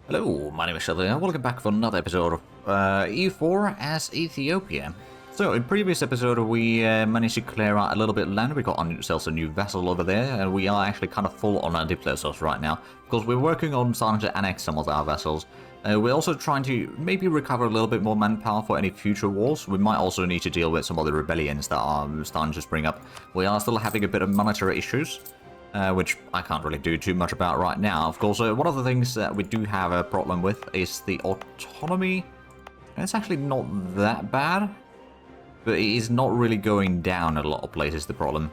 Hello, my name is Zhatelier. Welcome back for another episode of EU4 as Ethiopia. So, in previous episode, we managed to clear out a little bit of land. We got ourselves a new vessel over there, and we are actually kind of full on our diplomacy right now, because we're working on starting to annex some of our vessels. We're also trying to maybe recover a little bit more manpower for any future wars. We might also need to deal with some of the rebellions that are starting to spring up. We are still having a bit of monetary issues. Which I can't really do too much about right now. Of course, one of the things that we do have a problem with is the autonomy. It's actually not that bad, but it is not really going down in a lot of places, the problem.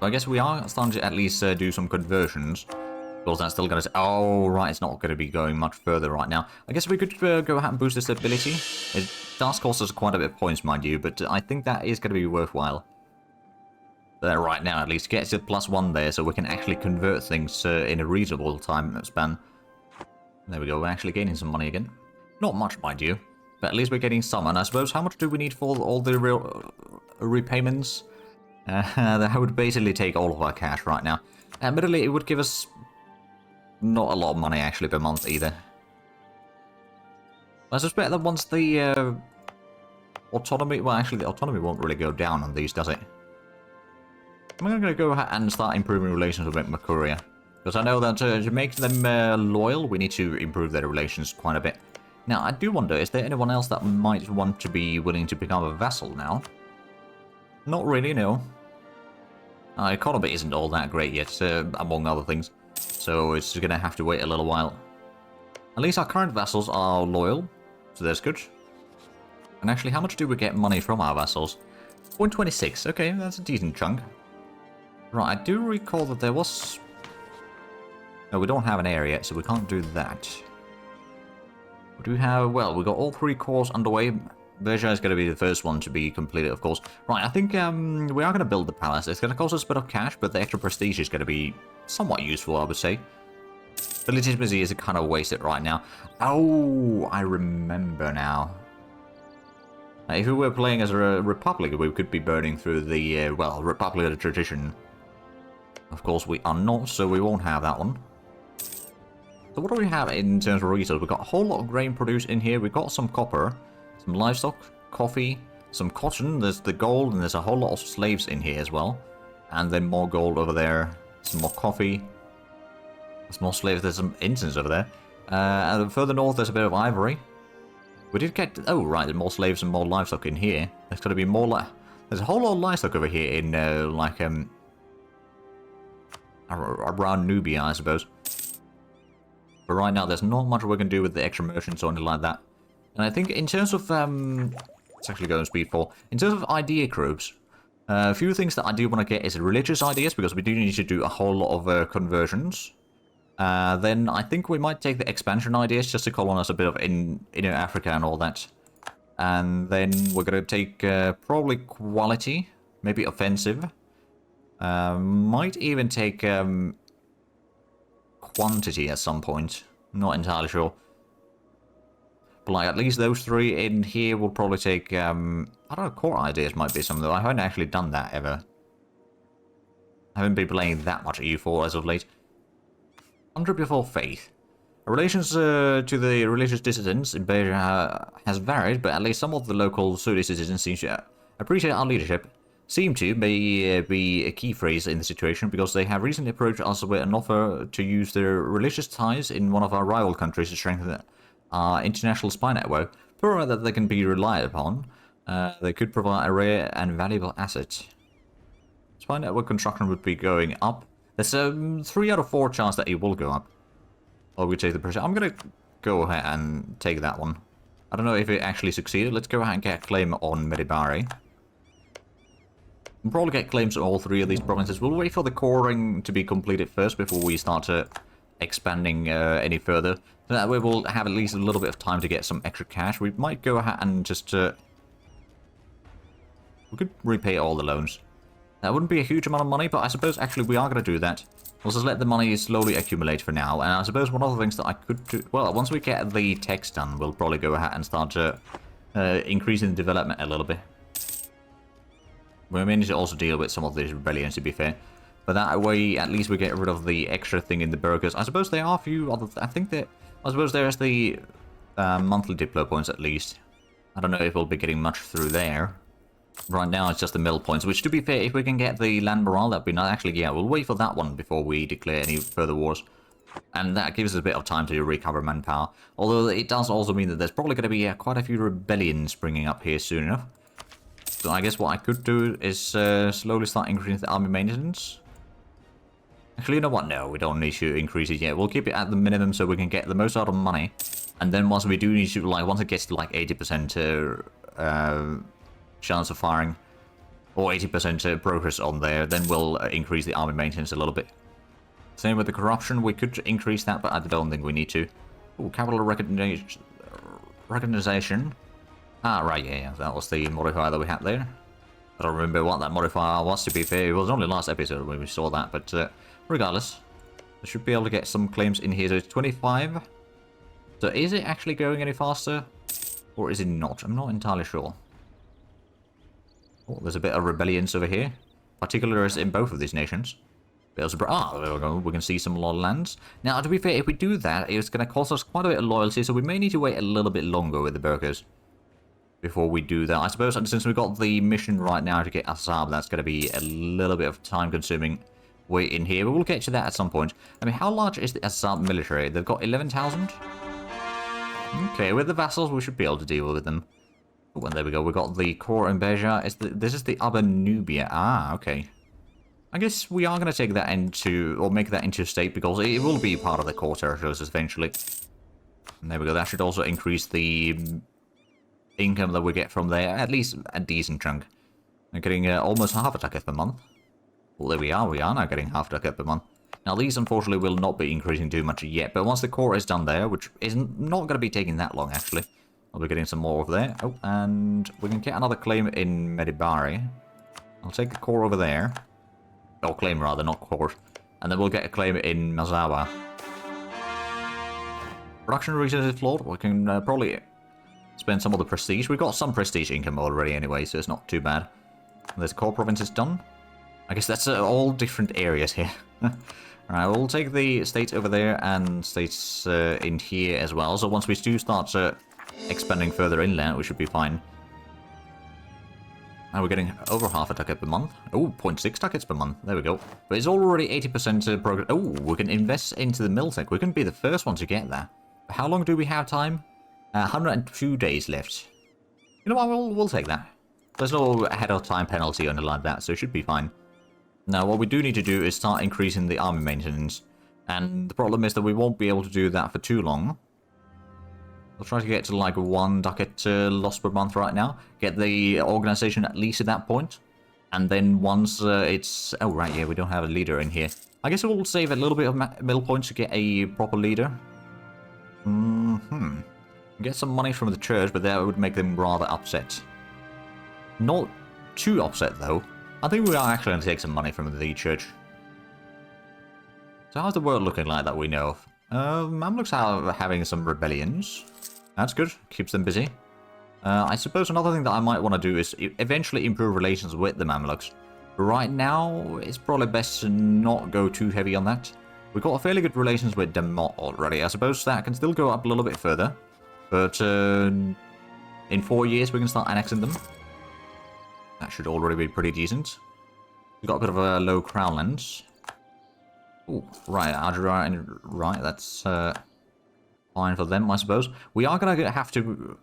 So I guess we are starting to at least do some conversions. Of course, that's still going to say, oh, right, it's not going to be going much further right now. I guess we could go ahead and boost the stability. It does cost us quite a bit of points, mind you, but I think that is going to be worthwhile. Right now, at least, gets it +1 there, so we can actually convert things in a reasonable time span. There we go, we're actually gaining some money again. Not much, mind you, but at least we're getting some. And I suppose, how much do we need for all the real repayments? That would basically take all of our cash right now. Admittedly, it would give us not a lot of money, actually, per month either. I suspect that once the autonomy... Well, actually, the autonomy won't really go down on these, does it? I'm going to go ahead and start improving relations with Mercuria. Because I know that to make them loyal, we need to improve their relations quite a bit. Now, I do wonder, is there anyone else that might want to be willing to become a vassal now? Not really, no. Our economy isn't all that great yet, among other things. So it's going to have to wait a little while. At least our current vassals are loyal, so that's good. And actually, how much do we get money from our vassals? 0.26, okay, that's a decent chunk. Right, I do recall that there was... No, we don't have an area yet, so we can't do that. We do have... Well, we got all 3 cores underway. Beja is going to be the first one to be completed, of course. Right, I think we are going to build the palace. It's going to cost us a bit of cash, but the extra prestige is going to be somewhat useful, I would say. The legitimacy is kind of wasted right now. Oh, I remember now. If we were playing as a republic, we could be burning through the, well, Republic of the Tradition. Of course, we are not, so we won't have that one. So what do we have in terms of resources? We've got a whole lot of grain produced in here. We've got some copper, some livestock, coffee, some cotton. There's the gold, and there's a whole lot of slaves in here as well. And then more gold over there. Some more coffee. There's more slaves. There's some incense over there. And further north, there's a bit of ivory. We did get... Oh, right, there's more slaves and more livestock in here. There's got to be more... There's a whole lot of livestock over here in, around Nubia, I suppose. But right now, there's not much we can do with the extra merchants or anything like that. And I think in terms of... let's actually go on speed 4. In terms of idea groups, a few things that I do want to get is religious ideas, because we do need to do a whole lot of conversions. Then I think we might take the expansion ideas just to colonize a bit of Inner Africa and all that. And then we're going to take probably quality, maybe offensive. Might even take quantity at some point. Not entirely sure. But like at least those 3 in here will probably take, I don't know, core ideas might be some though. I haven't actually done that ever. I haven't been playing that much EU4 as of late. 100 before faith. Relations to the religious dissidents in Beja has varied, but at least some of the local Saudi citizens seem to appreciate our leadership. Seem to be a key phrase in the situation, because they have recently approached us with an offer to use their religious ties in one of our rival countries to strengthen our international spy network. Provided that they can be relied upon, they could provide a rare and valuable asset. Spy network construction would be going up. There's a 3 out of 4 chance that it will go up. Or we take the pressure. I'm going to go ahead and take that one. I don't know if it actually succeeded. Let's go ahead and get a claim on Medibari. We'll probably get claims on all 3 of these provinces. We'll wait for the coring to be completed first before we start expanding any further. So that way we'll have at least a little bit of time to get some extra cash. We might go ahead and just... we could repay all the loans. That wouldn't be a huge amount of money, but I suppose actually we are going to do that. We'll just let the money slowly accumulate for now. And I suppose one of the things that I could do... Well, once we get the text done, we'll probably go ahead and start increasing the development a little bit. We may need to also deal with some of these rebellions, to be fair. But that way, at least we get rid of the extra thing in the burgers. I suppose there are a few other... I think that... I suppose there's the monthly Diplo points at least. I don't know if we'll be getting much through there. Right now it's just the mill points, which to be fair, if we can get the land morale, that'd be nice. Actually, yeah, we'll wait for that one before we declare any further wars. And that gives us a bit of time to recover manpower. Although it does also mean that there's probably going to be quite a few rebellions springing up here soon enough. So I guess what I could do is slowly start increasing the army maintenance. Actually, you know what? No, we don't need to increase it yet. We'll keep it at the minimum so we can get the most out of money. And then once we do need to, like, once it gets to like 80% chance of firing, or 80% progress on there, then we'll increase the army maintenance a little bit. Same with the corruption, we could increase that, but I don't think we need to. Ooh, capital recognition. Ah, right, yeah, that was the modifier that we had there. I don't remember what that modifier was, to be fair. It was only last episode when we saw that, but regardless, we should be able to get some claims in here. So it's 25. So is it actually going any faster? Or is it not? I'm not entirely sure. Oh, there's a bit of rebellions over here. Particularly in both of these nations. There we go. We can see some lot of lands. Now, to be fair, if we do that, it's going to cost us quite a bit of loyalty, so we may need to wait a little bit longer with the burghers before we do that. I suppose, and since we've got the mission right now to get Azab, that's going to be a little bit of time-consuming wait in here, but we'll get to that at some point. I mean, how large is the Azab military? They've got 11,000? Okay, with the vassals, we should be able to deal with them. Oh, and there we go. We got the core in Beja. This is the Upper Nubia. Ah, okay. I guess we are going to take that into, or make that into a state, because it will be part of the core territories eventually. And there we go. That should also increase the income that we get from there, at least a decent chunk. We're getting almost half a ducat per month. Well, there we are. We are now getting half a ducat per month. Now, these unfortunately will not be increasing too much yet, but once the core is done there, which is not going to be taking that long, actually, I'll be getting some more over there. Oh, and we can get another claim in Medibari. I'll take the core over there. Or claim, rather, not core. And then we'll get a claim in Mazawa. Production research is flawed. We can probably spend some of the prestige. We've got some prestige income already anyway, so it's not too bad. And there's core provinces done. I guess that's all different areas here. Alright, we'll take the states over there and states in here as well. So once we do start expanding further inland, we should be fine. Now we're getting over half a ducat per month. Oh, 0.6 ducats per month. There we go. But it's already 80% progress. Oh, we can invest into the mill tech. We can be the first one to get that. How long do we have time? 102 days left. You know what? We'll take that. There's no ahead of time penalty or anything like that, so it should be fine. Now, what we do need to do is start increasing the army maintenance. And the problem is that we won't be able to do that for too long. We'll try to get to like 1 ducat loss per month right now. Get the organization at least at that point. And then once it's... Oh, right, yeah, we don't have a leader in here. I guess we'll save a little bit of mill points to get a proper leader. Get some money from the church, but that would make them rather upset. Not too upset, though. I think we are actually going to take some money from the church. So how's the world looking like that we know of? Mamluks are having some rebellions. That's good. Keeps them busy. I suppose another thing that I might want to do is eventually improve relations with the Mamluks. But right now, it's probably best to not go too heavy on that. We've got fairly good relations with Demot already. I suppose that can still go up a little bit further. But in 4 years, we can start annexing them. That should already be pretty decent. We've got a bit of a low crown lands. Oh, right, Adal, right, that's fine for them, I suppose. We are going to have to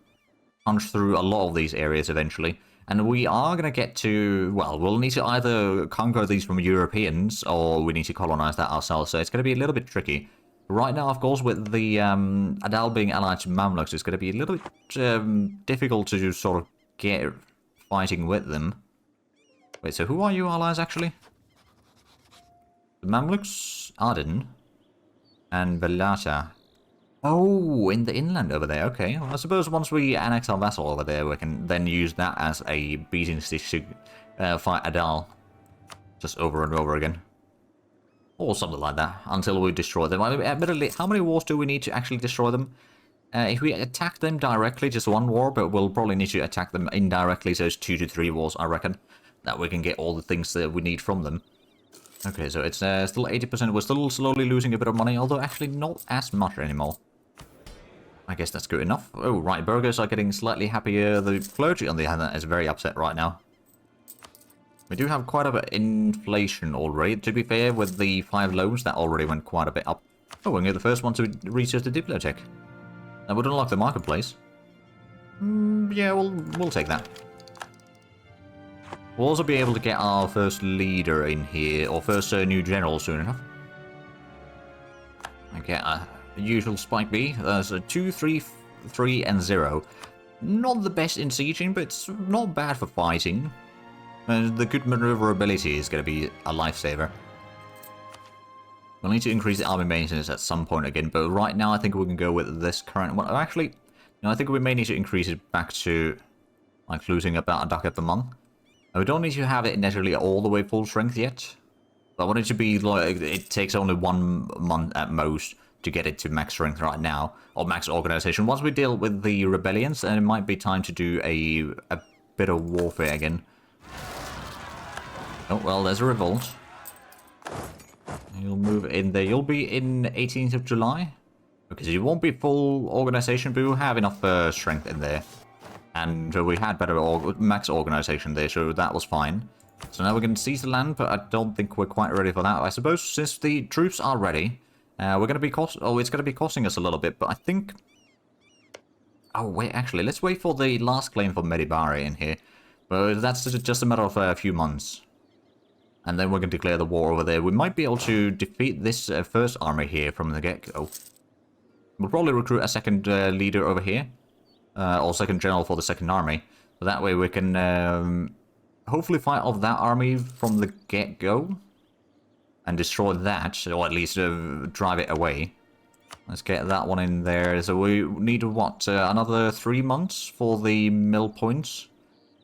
punch through a lot of these areas eventually. And we are going to get to, well, we'll need to either conquer these from Europeans or we need to colonize that ourselves. So it's going to be a little bit tricky. Right now, of course, with the Adal being allied to Mamluks, it's going to be a little bit difficult to just sort of get fighting with them. Wait, so who are you allies, actually? The Mamluks, Aden, and Velata. Oh, in the inland over there. Okay, well, I suppose once we annex our vassal over there, we can then use that as a beating stick to fight Adal. Just over and over again. Or something like that, until we destroy them. I mean, admittedly, how many wars do we need to actually destroy them? If we attack them directly, just 1 war, but we'll probably need to attack them indirectly, so it's 2 to 3 wars, I reckon. That we can get all the things that we need from them. Okay, so it's still 80%. We're still slowly losing a bit of money, although actually not as much anymore. I guess that's good enough. Oh, right, burghers are getting slightly happier. The clergy, on the other hand, is very upset right now. We do have quite a bit of inflation already. To be fair, with the 5 loans, that already went quite a bit up. Oh, we're the first one to research the bibliotech. That would unlock the marketplace. Yeah, we'll take that. We'll also be able to get our first leader in here, or first new general soon enough. Okay, usual spike B. There's a 2, 3, 3, and 0. Not the best in sieging, but it's not bad for fighting. The good maneuverability is going to be a lifesaver. We'll need to increase the army maintenance at some point again, but right now I think we can go with this current one. Actually, no, I think we may need to increase it back to, like, losing about a ducat per month. We don't need to have it necessarily all the way full strength yet. But I want it to be like, it takes only 1 month at most to get it to max strength right now, or max organization. Once we deal with the rebellions, then it might be time to do a bit of warfare again. Oh, well, there's a revolt. You'll move in there. You'll be in 18th of July. Because you won't be full organization, but you'll have enough strength in there. And we had better max organization there, so that was fine. So now we can seize the land, but I don't think we're quite ready for that. I suppose since the troops are ready, we're going to be it's going to be costing us a little bit, but I think... Oh, wait, actually, let's wait for the last claim for Medibari in here. But that's just a matter of a few months. And then we're going to declare the war over there. We might be able to defeat this first army here from the get-go. We'll probably recruit a second leader over here. Or second general for the second army. So that way we can hopefully fight off that army from the get-go. And destroy that, or at least drive it away. Let's get that one in there. So we need, what, another 3 months for the mill points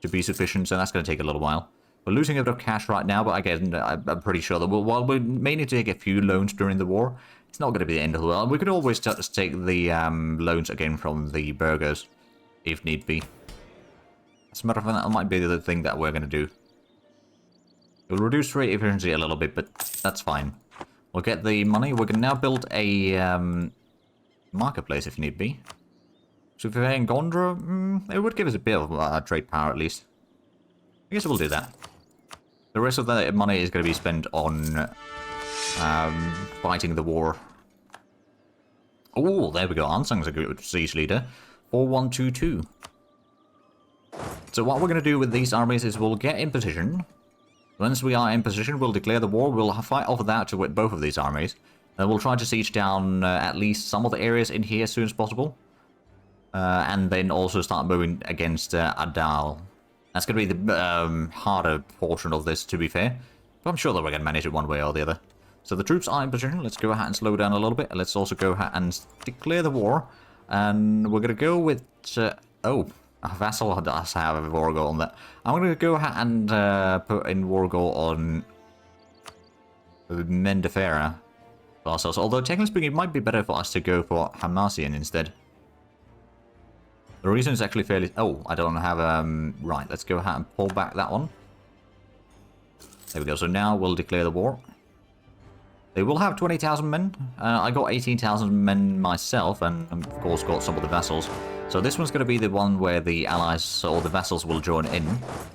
to be sufficient. So that's going to take a little while. We're losing a bit of cash right now, but again, I'm pretty sure that while we may need to take a few loans during the war, it's not going to be the end of the world. We could always just take the loans again from the burghers, if need be. As a matter of fact, that might be the thing that we're going to do. We'll reduce trade efficiency a little bit, but that's fine. We'll get the money. We can now build a marketplace if need be. So if we're in Gondra, it would give us a bit of trade power at least. I guess we'll do that. The rest of the money is going to be spent on fighting the war. Oh, there we go. Ansang's a good siege leader. 4122. So what we're going to do with these armies is we'll get in position. Once we are in position, we'll declare the war. We'll fight off that with both of these armies. Then we'll try to siege down at least some of the areas in here as soon as possible. And then also start moving against Adal. That's going to be the harder portion of this, to be fair. But I'm sure that we're going to manage it one way or the other. So the troops are in position. Let's go ahead and slow down a little bit. Let's also go ahead and declare the war. And we're going to go with... oh, a vassal does have a war goal on that. I'm going to go ahead and put in war goal on Mendefera for ourselves. Although, technically speaking, it might be better for us to go for Hamasian instead. The reason is actually fairly... Oh, I don't have... Right, let's go ahead and pull back that one. There we go. So now we'll declare the war. They will have 20,000 men. I got 18,000 men myself, and of course got some of the vassals. So this one's going to be the one where the allies or the vassals will join in.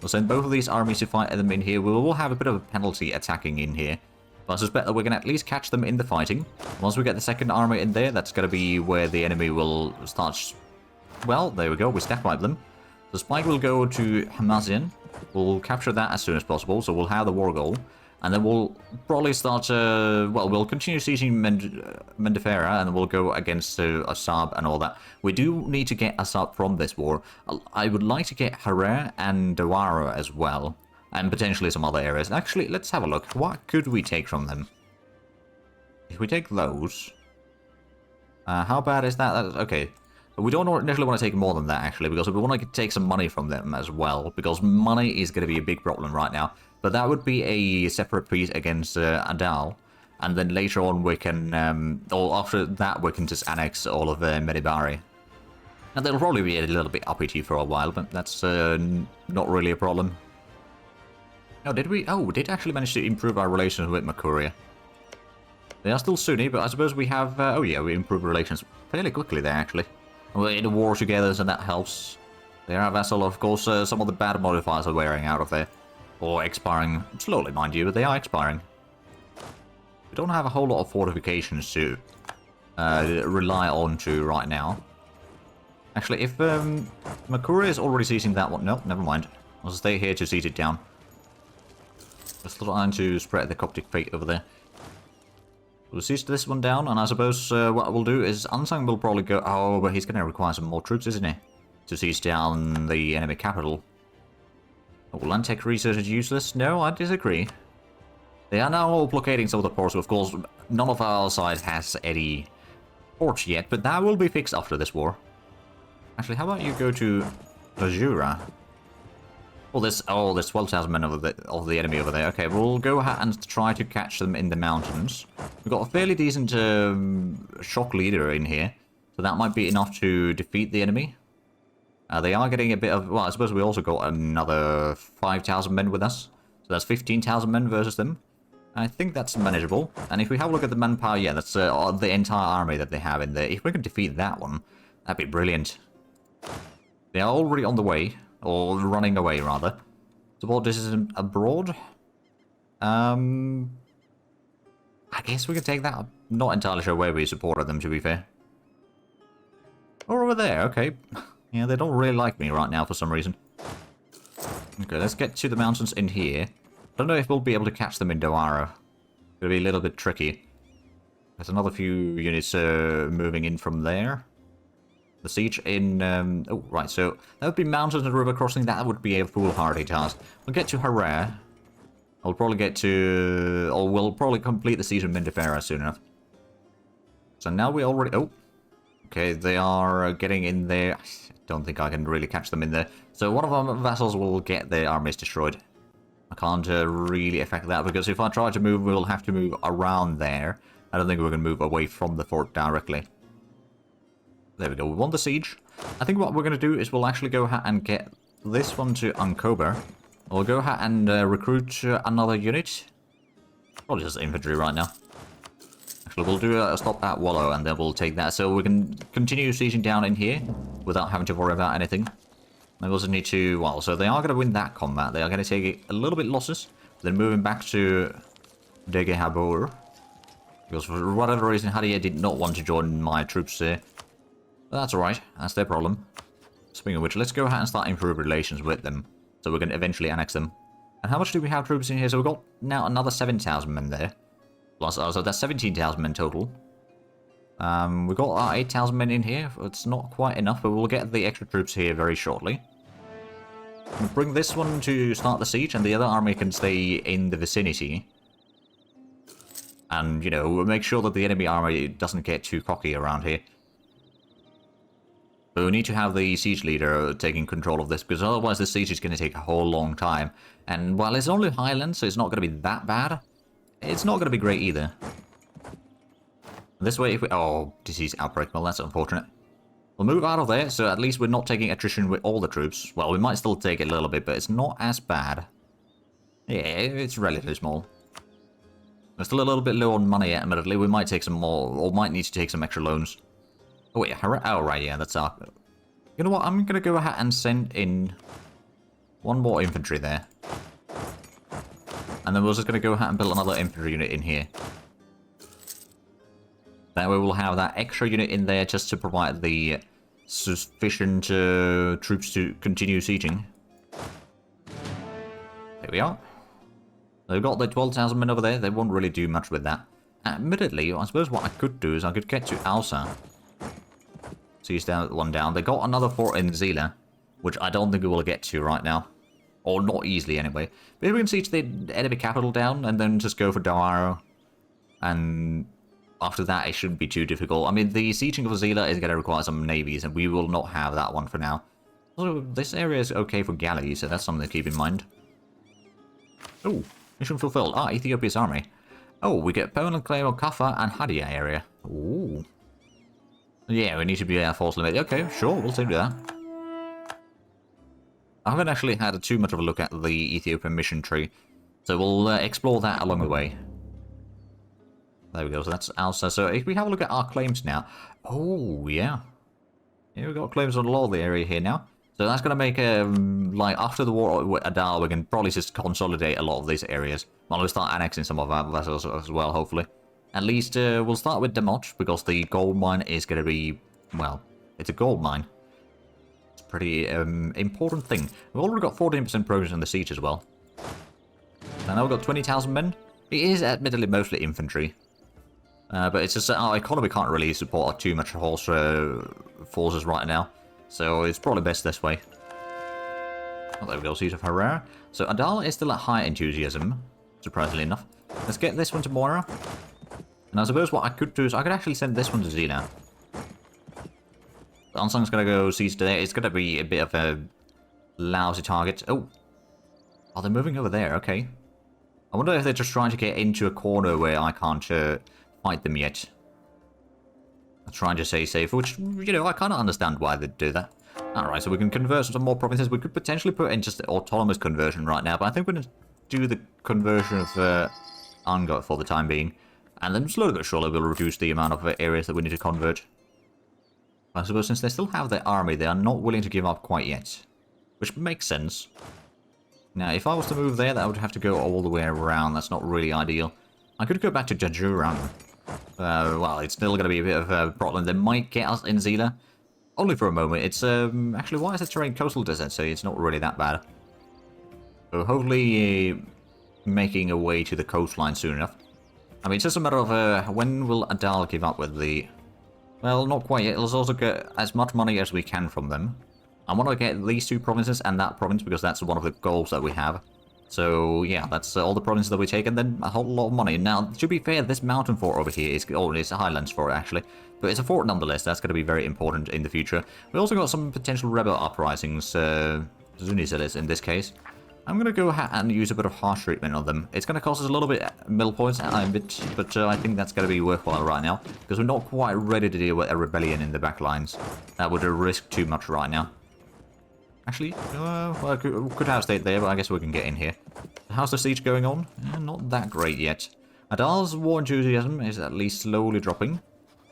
We'll send both of these armies to fight them in here. We will have a bit of a penalty attacking in here. But I suspect that we're going to at least catch them in the fighting. Once we get the second army in there, that's going to be where the enemy will start... Well, there we go. We stack wipe them. The spike will go to Hamasian. We'll capture that as soon as possible, so we'll have the war goal. And then we'll probably start, well, we'll continue sieging Mendefera, and we'll go against Assab and all that. We do need to get Assab from this war. I would like to get Harar and Dawara as well, and potentially some other areas. Actually, let's have a look. What could we take from them? If we take those... how bad is that? Okay. We don't initially want to take more than that, actually, because we want to take some money from them as well, because money is going to be a big problem right now. But that would be a separate piece against Adal, and then later on we can, or after that we can just annex all of Medibari. And they'll probably be a little bit uppity for a while, but that's not really a problem. Oh, did we? Oh, we did actually manage to improve our relations with Makuria. They are still Sunni, but I suppose we have... oh yeah, we improved relations fairly quickly there, actually. We're in a war together, so that helps. They are a vassal, of course. Some of the bad modifiers are wearing out of there. Or expiring slowly, mind you, but they are expiring. We don't have a whole lot of fortifications to rely on to right now. Actually, if Makuria is already seizing that one... No, never mind. I'll stay here to seize it down. Just trying to spread the Coptic fate over there. We'll siege this one down, and I suppose what we'll do is Ansang will probably go... Oh, but he's going to require some more troops, isn't he? To siege down the enemy capital. Oh, land tech research is useless? No, I disagree. They are now all blockading some of the ports. Of course, none of our side has any ports yet, but that will be fixed after this war. Actually, how about you go to Azura? Oh, there's 12,000 men of the enemy over there. Okay, we'll go ahead and try to catch them in the mountains. We've got a fairly decent shock leader in here, so that might be enough to defeat the enemy. They are getting a bit of... Well, I suppose we also got another 5,000 men with us. So that's 15,000 men versus them. I think that's manageable. And if we have a look at the manpower, yeah, that's the entire army that they have in there. If we can defeat that one, that'd be brilliant. They are already on the way. Or running away, rather. Support this is abroad. I guess we can take that. I'm not entirely sure where we supported them, to be fair. Or over there, okay. Yeah, they don't really like me right now for some reason. Okay, let's get to the mountains in here. Don't know if we'll be able to catch them in Doaro. It'll be a little bit tricky. There's another few units moving in from there. The siege in... oh, right, so that would be mountains and river crossing. That would be a foolhardy task. We'll get to Harare. I'll probably get to... Or we'll probably complete the siege of Mindifera soon enough. So now we already... Oh. Okay, they are getting in there. I don't think I can really catch them in there. So one of our vassals will get their armies destroyed. I can't really affect that, because if I try to move, we'll have to move around there. I don't think we're going to move away from the fort directly. There we go, we won the siege. I think what we're going to do is we'll actually go ahead and get this one to Ankober. We'll go ahead and recruit another unit. Probably just infantry right now. Actually, we'll do a stop at Wallow and then we'll take that. So we can continue sieging down in here without having to worry about anything. We also need to... Well, so they are going to win that combat. They are going to take a little bit losses. Then moving back to Degehabur. Because for whatever reason, Hadia did not want to join my troops there. But that's alright, that's their problem. Speaking of which, let's go ahead and start improving relations with them. So we can eventually annex them. And how much do we have troops in here? So we've got now another 7,000 men there. Plus, so that's 17,000 men total. We've got our 8,000 men in here. It's not quite enough, but we'll get the extra troops here very shortly. We'll bring this one to start the siege, and the other army can stay in the vicinity. And, you know, we'll make sure that the enemy army doesn't get too cocky around here. But we need to have the siege leader taking control of this, because otherwise this siege is going to take a whole long time. And while it's only Highland, so it's not going to be that bad, it's not going to be great either. This way, if we... Oh, disease outbreak. Well, that's unfortunate. We'll move out of there, so at least we're not taking attrition with all the troops. Well, we might still take it a little bit, but it's not as bad. Yeah, it's relatively small. We're still a little bit low on money, admittedly. We might take some more, or might need to take some extra loans. Oh, wait, oh, right, yeah, that's our... You know what, I'm going to go ahead and send in one more infantry there. And then we're just going to go ahead and build another infantry unit in here. That way we'll have that extra unit in there just to provide the sufficient troops to continue sieging. There we are. They've got the 12,000 men over there. They won't really do much with that. Admittedly, I suppose what I could do is I could get to Alsa. Seize that one down. They got another fort in Zila, which I don't think we will get to right now. Or not easily, anyway. But if we can siege the enemy capital down, and then just go for Doaro. And after that, it shouldn't be too difficult. I mean, the sieging of Zila is going to require some navies, and we will not have that one for now. Also, this area is okay for galleys, so that's something to keep in mind. Oh, mission fulfilled. Ah, Ethiopia's army. Oh, we get permanent claim on Kaffa and Hadia area. Ooh. Yeah, we need to be force limit. Okay, sure, we'll do that. I haven't actually had too much of a look at the Ethiopian mission tree. So we'll explore that along the way. There we go, so that's outside. So if we have a look at our claims now. Oh, yeah. Yeah, we've got claims on a lot of the area here now. So that's going to make, like, after the war with Adal, we can probably just consolidate a lot of these areas. Well, we'll start annexing some of our vessels as well, hopefully. At least, we'll start with Demot, because the gold mine is going to be, well, it's a gold mine. It's a pretty important thing. We've already got 14% progress in the siege as well. And now we've got 20,000 men. It is admittedly mostly infantry. But it's just our economy can't really support too much horse forces right now. So it's probably best this way. Oh, there we go, Siege of Herrera. So Adal is still at high enthusiasm, surprisingly enough. Let's get this one to Moira. And I suppose what I could do is I could actually send this one to Zena. Ansang's gonna go siege today. It's gonna be a bit of a lousy target. Oh. Oh, they're moving over there, okay. I wonder if they're just trying to get into a corner where I can't fight them yet. I'm trying to stay safe, which, you know, I kind of understand why they'd do that. Alright, so we can convert some more provinces. We could potentially put in just the autonomous conversion right now, but I think we're going to do the conversion of Angot for the time being. And then slowly but surely we'll reduce the amount of areas that we need to convert. I suppose since they still have their army, they are not willing to give up quite yet. Which makes sense. Now, if I was to move there, that would have to go all the way around. That's not really ideal. I could go back to Jajuran. Well, it's still going to be a bit of a problem. They might get us in Zila. Only for a moment. It's, actually, why is the terrain coastal desert? So it's not really that bad. So hopefully, making a way to the coastline soon enough. I mean, it's just a matter of, when will Adal give up with the... Well, not quite yet. Let's also get as much money as we can from them. I want to get these two provinces and that province because that's one of the goals that we have. So, yeah, that's all the provinces that we take, and then a whole lot of money. Now, to be fair, this mountain fort over here is... Oh, it's a highlands fort, actually. But it's a fort nonetheless. That's going to be very important in the future. We also got some potential rebel uprisings. Zunizelis in this case. I'm going to go ahead and use a bit of harsh treatment on them. It's going to cost us a little bit mill points, but I think that's going to be worthwhile right now. Because we're not quite ready to deal with a rebellion in the back lines. That would risk too much right now. Actually, well, I could have stayed there, but I guess we can get in here. How's the siege going on? Not that great yet. Adal's war enthusiasm is at least slowly dropping.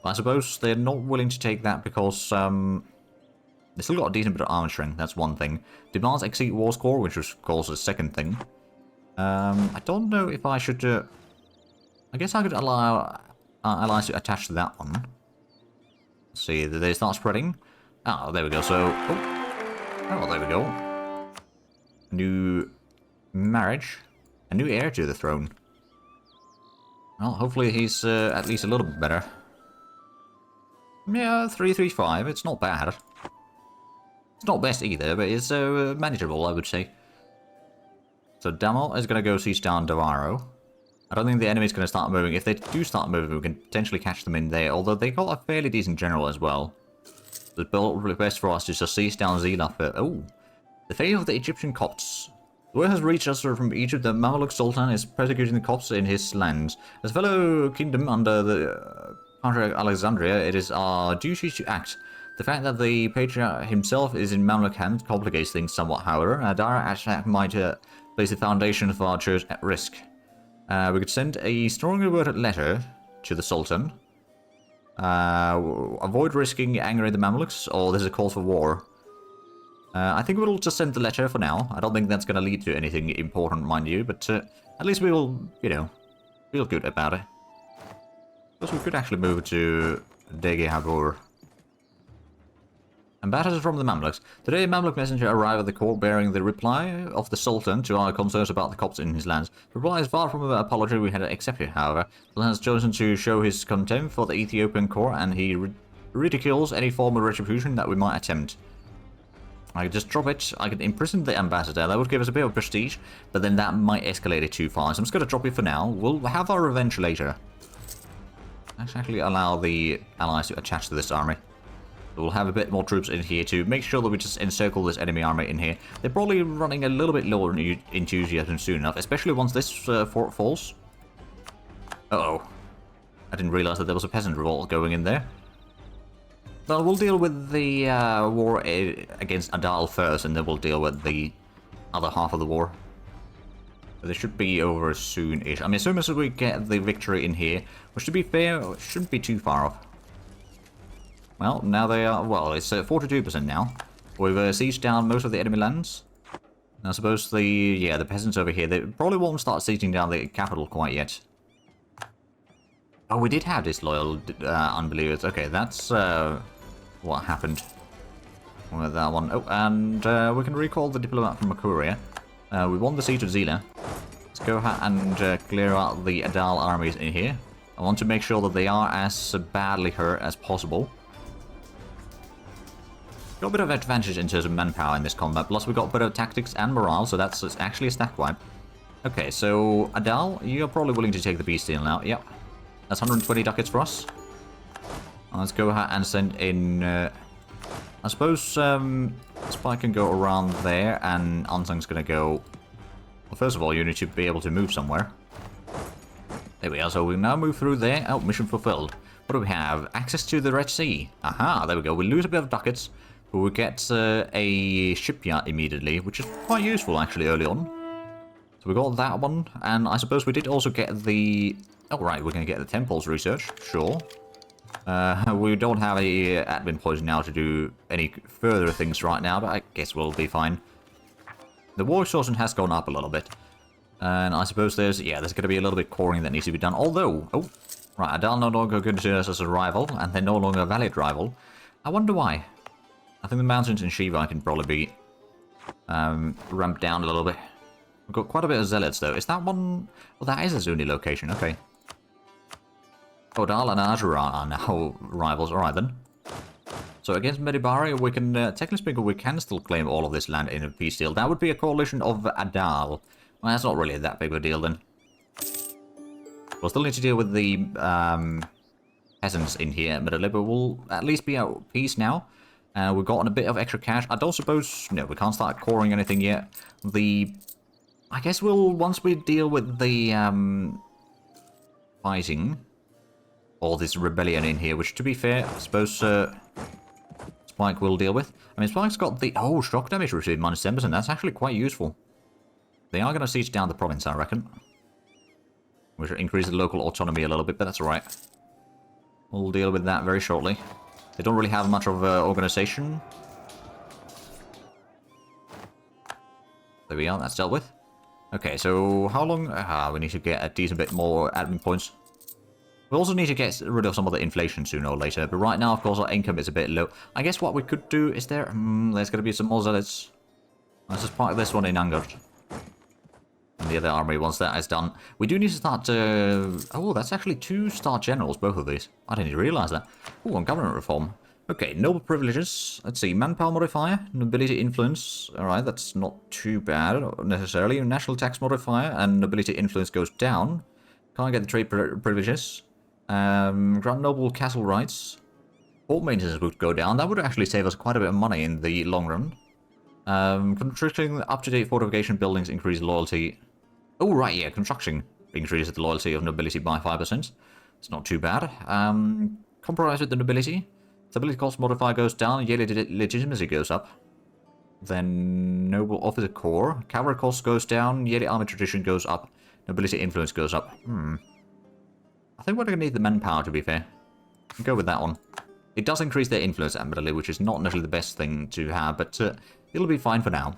I suppose they're not willing to take that because, they still got a decent bit of armor strength, that's one thing. Demands exceed war score, which was, of course, the second thing. I don't know if I should, I guess I could allow allies to attach to that one. Let's see, did they start spreading? Oh, there we go, so... Oh, there we go. A new marriage. A new heir to the throne. Well, hopefully he's at least a little bit better. Yeah, 335. It's not bad. It's not best either, but it's manageable, I would say. So Damel is going to go siege down Davaro. I don't think the enemy's going to start moving. If they do start moving, we can potentially catch them in there. Although they got a fairly decent general as well. The best for us is to siege down Zila. Oh, the fate of the Egyptian Copts. The word has reached us from Egypt that Mamluk Sultan is persecuting the Copts in his lands. As a fellow kingdom under the Patriarch Alexandria, it is our duty to act. The fact that the Patriarch himself is in Mamluk hands complicates things somewhat, however. A direct attack might place the foundation of our church at risk. We could send a strongly worded letter to the Sultan. Avoid risking angering the Mamluks, or there's a call for war. I think we'll just send the letter for now. I don't think that's going to lead to anything important, mind you, but at least we will, you know, feel good about it. Because we could actually move to Dege Habur. Ambassadors from the Mamluks. Today a Mamluk messenger arrived at the court bearing the reply of the Sultan to our concerns about the Copts in his lands. The reply is far from an apology we had accepted, however. The Sultan has chosen to show his contempt for the Ethiopian court, and he ridicules any form of retribution that we might attempt. I could just drop it. I could imprison the ambassador. That would give us a bit of prestige, but then that might escalate it too far. So I'm just going to drop it for now. We'll have our revenge later. Let's actually allow the allies to attach to this army. We'll have a bit more troops in here to make sure that we just encircle this enemy army in here. They're probably running a little bit lower in enthusiasm soon enough, especially once this fort falls. Uh-oh. I didn't realize that there was a peasant revolt going in there. Well, we'll deal with the war against Adal first, and then we'll deal with the other half of the war. But they should be over soon-ish. I mean, as soon as we get the victory in here, which to be fair, shouldn't be too far off. Well, now they are... Well, it's 42% now. We've sieged down most of the enemy lands. And I suppose the peasants over here, they probably won't start sieging down the capital quite yet. Oh, we did have disloyal unbelievers. Okay, that's what happened with that one. Oh, and we can recall the diplomat from Makuria. We won the siege of Zila. Let's go ahead and clear out the Adal armies in here. I want to make sure that they are as badly hurt as possible. Got a bit of advantage in terms of manpower in this combat, plus we got better tactics and morale, so that's actually a stack wipe. Okay, so Adal, you're probably willing to take the beast deal now. Yep. That's 120 ducats for us. Let's go ahead and send in... I suppose Spike can go around there, and Ansang's gonna go... Well, first of all, you need to be able to move somewhere. There we are, so we now move through there. Oh, mission fulfilled. What do we have? Access to the Red Sea. Aha, there we go. We lose a bit of ducats, but we get a shipyard immediately, which is quite useful, actually, early on. So we got that one, and I suppose we did also get the... Oh, right, we're going to get the temples research. Sure. We don't have any admin points now to do any further things right now, but I guess we'll be fine. The war exhaustion has gone up a little bit. And I suppose there's going to be a little bit coring that needs to be done. Although, oh, right, Adal no longer consider us as a rival, and they're no longer a valid rival. I wonder why. I think the mountains in Shiva can probably be ramped down a little bit. We've got quite a bit of zealots, though. Is that one... Well, that is a Zuni location, okay. Adal and Azura are now rivals, alright then. So against Medibari, we can, technically speaking, we can still claim all of this land in a peace deal. That would be a coalition of Adal. Well, that's not really that big of a deal then. We'll still need to deal with the peasants in here, but we'll at least be at peace now. We've gotten a bit of extra cash. I don't suppose... No, we can't start coring anything yet. I guess we'll... Once we deal with the fighting... all this rebellion in here, which to be fair, I suppose Spike will deal with. I mean, Spike's got the... Oh, shock damage received minus 10%. That's actually quite useful. They are going to siege down the province, I reckon. Which will increase the local autonomy a little bit, but that's alright. We'll deal with that very shortly. They don't really have much of organization. There we are, that's dealt with. Okay, so how long... we need to get a decent bit more admin points. We also need to get rid of some of the inflation sooner or later, but right now, of course, our income is a bit low. I guess what we could do is there's going to be some more zealots. Let's just park this one in Angard. And the other army, once that is done. We do need to start... Oh, that's actually 2 star generals, both of these. I didn't even realize that. Oh, on government reform. Okay, noble privileges. Let's see, manpower modifier, nobility influence. Alright, that's not too bad, necessarily. National tax modifier, and nobility influence goes down. Can't get the trade privileges. Grand noble castle rights. Port maintenance would go down. That would actually save us quite a bit of money in the long run. Constructing up-to-date fortification buildings increase loyalty. Oh, right, yeah, construction increases the loyalty of nobility by 5%. It's not too bad. Compromise with the nobility. Stability cost modifier goes down, yearly legitimacy goes up. Then noble officer corps. Cavalry cost goes down, yearly army tradition goes up. Nobility influence goes up. I think we're going to need the manpower, to be fair. Go with that one. It does increase their influence, admittedly, which is not necessarily the best thing to have, but it'll be fine for now.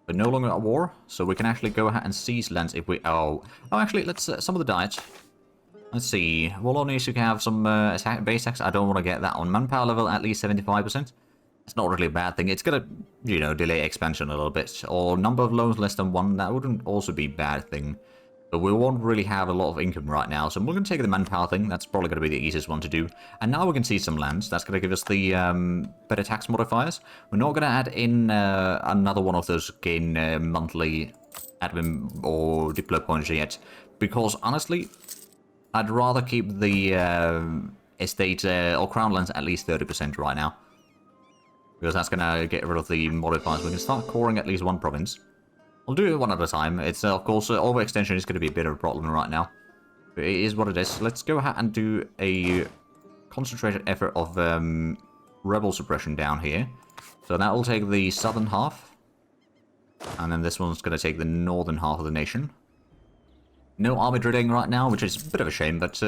But no longer at war, so we can actually go ahead and seize lands if we... Oh, actually, let's... some of the diets. Let's see. We'll only need to have some base tax. I don't want to get that on. Manpower level at least 75%. It's not really a bad thing. It's going to, you know, delay expansion a little bit. Or number of loans less than 1. That wouldn't also be a bad thing. But we won't really have a lot of income right now, so we're going to take the manpower thing. That's probably going to be the easiest one to do. And now we can see some lands. That's going to give us the better tax modifiers. We're not going to add in another one of those gain monthly admin or diplo points yet. Because, honestly, I'd rather keep the estate or crown lands at least 30% right now. Because that's going to get rid of the modifiers. We can start coring at least one province. I'll do it one at a time. It's, of course, overextension is going to be a bit of a problem right now. But it is what it is. Let's go ahead and do a concentrated effort of rebel suppression down here. So that will take the southern half. And then this one's going to take the northern half of the nation. no army drilling right now, which is a bit of a shame, but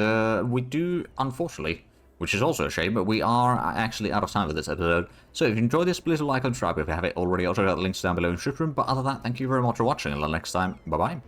we do, unfortunately, which is also a shame, but we are actually out of time for this episode. So if you enjoyed this, please like and subscribe if you haven't already. Also got the links down below in the description. But other than that, thank you very much for watching. Until next time, bye-bye.